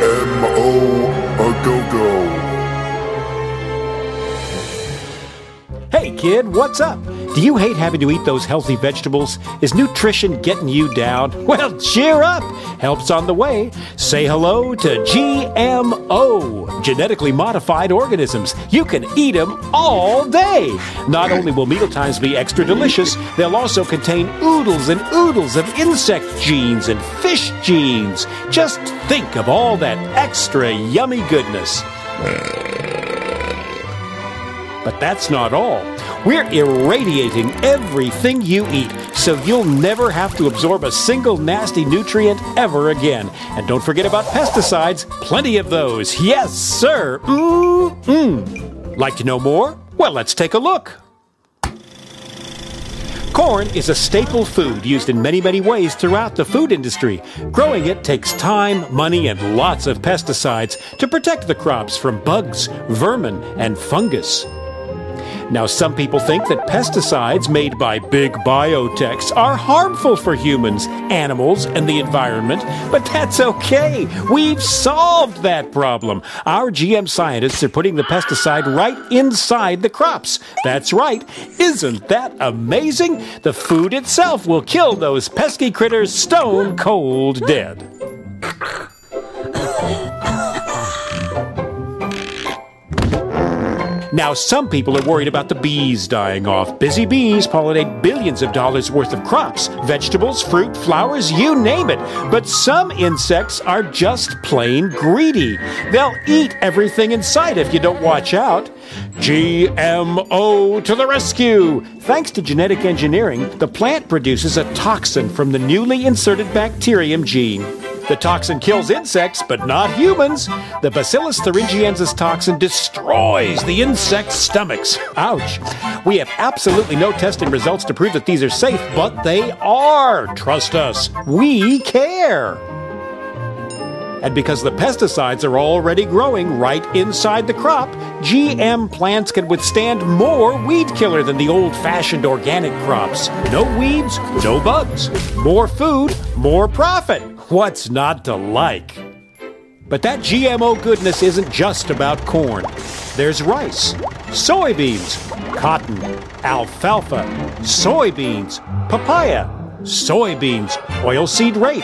GMOooo a go-go. Hey kid, what's up? Do you hate having to eat those healthy vegetables? Is nutrition getting you down? Well, cheer up! Help's on the way. Say hello to GMO, genetically modified organisms. You can eat them all day. Not only will mealtimes be extra delicious, they'll also contain oodles and oodles of insect genes and fish genes. Just think of all that extra yummy goodness. But that's not all. We're irradiating everything you eat, so you'll never have to absorb a single nasty nutrient ever again. And don't forget about pesticides. Plenty of those. Yes, sir. Like to know more? Well, let's take a look. Corn is a staple food used in many, many ways throughout the food industry. Growing it takes time, money, and lots of pesticides to protect the crops from bugs, vermin, and fungus. Now, some people think that pesticides made by big biotechs are harmful for humans, animals, and the environment, but that's okay. We've solved that problem. Our GM scientists are putting the pesticide right inside the crops. That's right. Isn't that amazing? The food itself will kill those pesky critters stone cold dead. Now, some people are worried about the bees dying off. Busy bees pollinate billions of dollars worth of crops, vegetables, fruit, flowers, you name it. But some insects are just plain greedy. They'll eat everything in sight if you don't watch out. GMO to the rescue! Thanks to genetic engineering, the plant produces a toxin from the newly inserted bacterium gene. The toxin kills insects, but not humans. The Bacillus thuringiensis toxin destroys the insects' stomachs. Ouch. We have absolutely no testing results to prove that these are safe, but they are. Trust us. We care. And because the pesticides are already growing right inside the crop, GM plants can withstand more weed killer than the old-fashioned organic crops. No weeds, no bugs. More food, more profit. What's not to like? But that GMO goodness isn't just about corn. There's rice, soybeans, cotton, alfalfa, soybeans, papaya, soybeans, oilseed rape.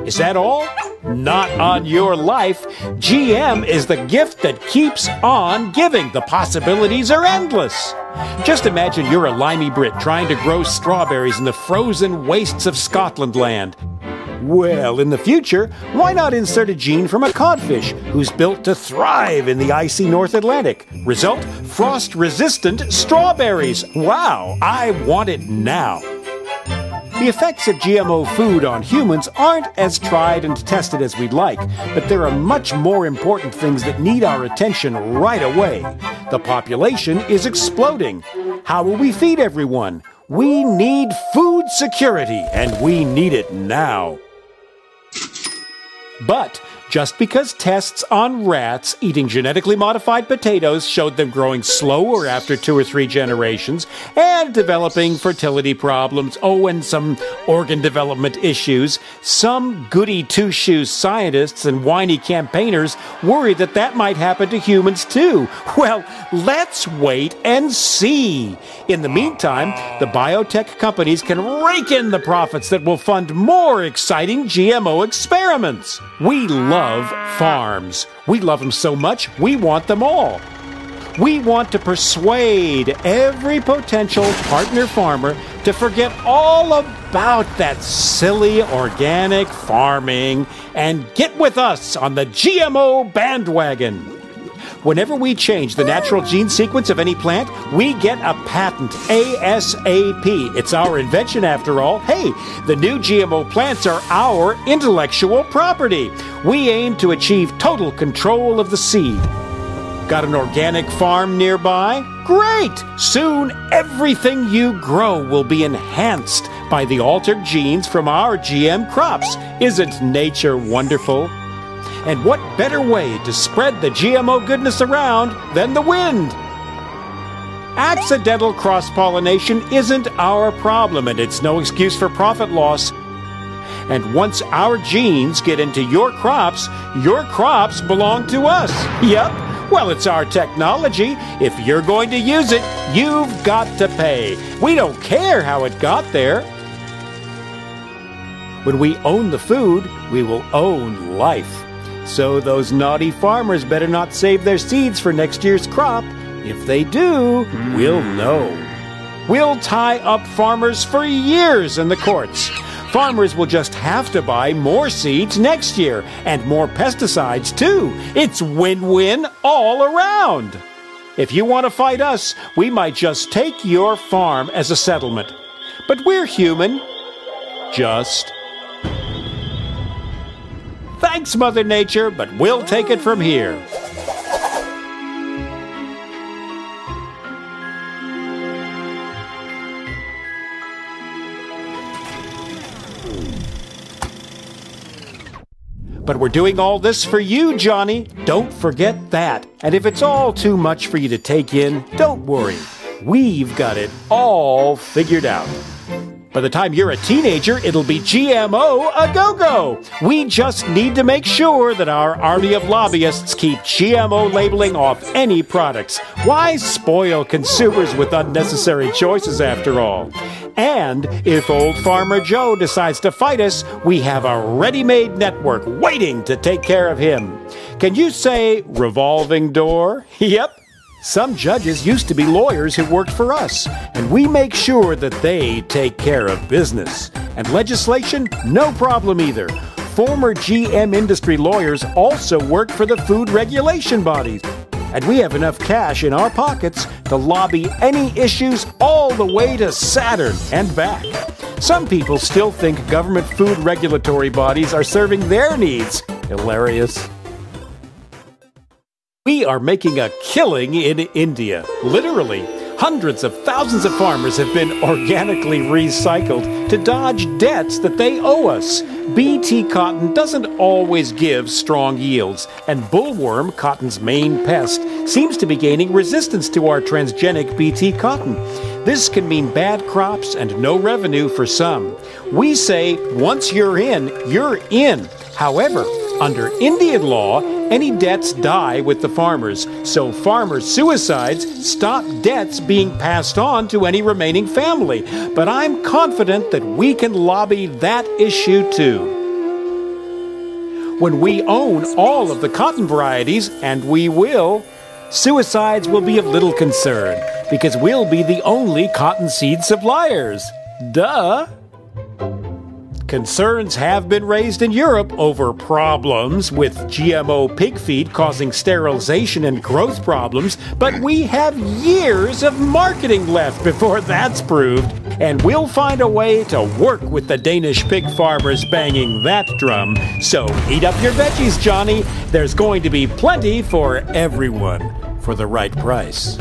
Is that all? Not on your life. GM is the gift that keeps on giving. The possibilities are endless. Just imagine you're a limey Brit trying to grow strawberries in the frozen wastes of Scotland land. Well, in the future, why not insert a gene from a codfish who's built to thrive in the icy North Atlantic? Result, frost-resistant strawberries. Wow, I want it now. The effects of GMO food on humans aren't as tried and tested as we'd like, but there are much more important things that need our attention right away. The population is exploding. How will we feed everyone? We need food security, and we need it now. But just because tests on rats eating genetically modified potatoes showed them growing slower after 2 or 3 generations and developing fertility problems, and some organ development issues, some goody two-shoes scientists and whiny campaigners worry that that might happen to humans too. Well, let's wait and see. In the meantime, the biotech companies can rake in the profits that will fund more exciting GMO experiments. We love farms. We love them so much, we want them all. We want to persuade every potential partner farmer to forget all about that silly organic farming and get with us on the GMO bandwagon. Whenever we change the natural gene sequence of any plant, we get a patent ASAP. It's our invention after all. Hey, the new GMO plants are our intellectual property. We aim to achieve total control of the seed. Got an organic farm nearby? Great! Soon everything you grow will be enhanced by the altered genes from our GM crops. Isn't nature wonderful? And what better way to spread the GMO goodness around than the wind? Accidental cross-pollination isn't our problem, and it's no excuse for profit loss. And once our genes get into your crops belong to us. Yep. Well, it's our technology. If you're going to use it, you've got to pay. We don't care how it got there. When we own the food, we will own life. So those naughty farmers better not save their seeds for next year's crop. If they do, we'll know. We'll tie up farmers for years in the courts. Farmers will just have to buy more seeds next year, and more pesticides too. It's win-win all around. If you want to fight us, we might just take your farm as a settlement. But we're human. Just. Thanks, Mother Nature, but we'll take it from here. But we're doing all this for you, Johnny. Don't forget that. And if it's all too much for you to take in, don't worry. We've got it all figured out. By the time you're a teenager, it'll be GMOooo a go-go. We just need to make sure that our army of lobbyists keep GMO labeling off any products. Why spoil consumers with unnecessary choices after all? And if old Farmer Joe decides to fight us, we have a ready-made network waiting to take care of him. Can you say revolving door? Yep. Some judges used to be lawyers who worked for us, and we make sure that they take care of business. And legislation, no problem either. Former GM industry lawyers also work for the food regulation bodies. And we have enough cash in our pockets to lobby any issues all the way to Saturn and back. Some people still think government food regulatory bodies are serving their needs. Hilarious. We are making a killing in India. Literally, hundreds of thousands of farmers have been organically recycled to dodge debts that they owe us. BT cotton doesn't always give strong yields, and bollworm, cotton's main pest, seems to be gaining resistance to our transgenic BT cotton. This can mean bad crops and no revenue for some. We say, once you're in, you're in. However, under Indian law, any debts die with the farmers, so farmer suicides stop debts being passed on to any remaining family. But I'm confident that we can lobby that issue too. When we own all of the cotton varieties, and we will, suicides will be of little concern, because we'll be the only cottonseed suppliers. Duh! Concerns have been raised in Europe over problems with GMO pig feed causing sterilization and growth problems, but we have years of marketing left before that's proved, and we'll find a way to work with the Danish pig farmers banging that drum. So eat up your veggies, Johnny. There's going to be plenty for everyone for the right price.